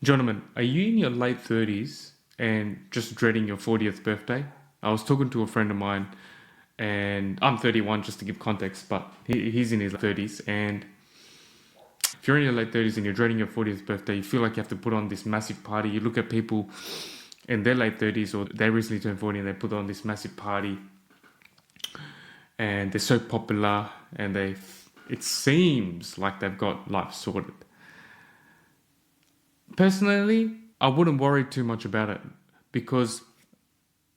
Gentlemen, are you in your late 30s and just dreading your 40th birthday? I was talking to a friend of mine, and I'm 31 just to give context, but he's in his 30s. And if you're in your late 30s and you're dreading your 40th birthday, you feel like you have to put on this massive party. You look at people in their late 30s or they recently turned 40 and they put on this massive party and they're so popular and it seems like they've got life sorted. Personally, I wouldn't worry too much about it because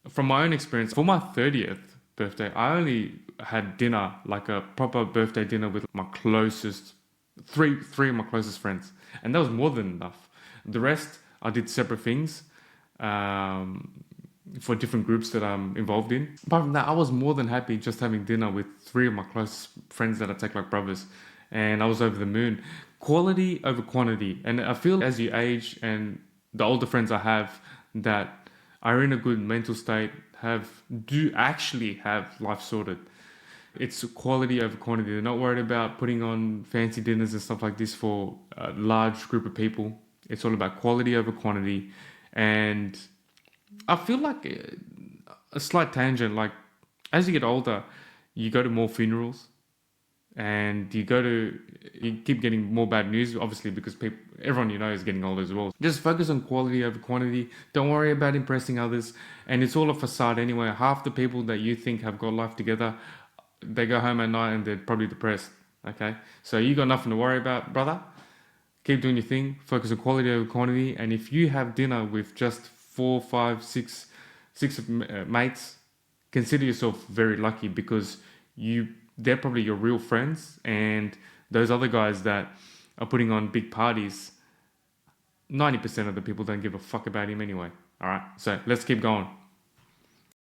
from my own experience, for my 30th birthday, I only had dinner, like a proper birthday dinner with my closest, three of my closest friends. And that was more than enough. The rest, I did separate things for different groups that I'm involved in. Apart from that, I was more than happy just having dinner with three of my close friends that I take like brothers. And I was over the moon. Quality over quantity. And I feel as you age and the older friends I have that are in a good mental state do actually have life sorted. It's quality over quantity. They're not worried about putting on fancy dinners and stuff like this for a large group of people. It's all about quality over quantity. And I feel like a slight tangent, like as you get older, you go to more funerals and you keep getting more bad news, obviously, because everyone you know is getting older as well. Just focus on quality over quantity. Don't worry about impressing others. And it's all a facade anyway. Half the people that you think have got life together, they go home at night and they're probably depressed. Okay? So you got nothing to worry about, brother. Keep doing your thing. Focus on quality over quantity. And if you have dinner with just four, five, six mates, consider yourself very lucky because they're probably your real friends, and those other guys that are putting on big parties, 90% of the people don't give a fuck about him anyway. All right, so let's keep going.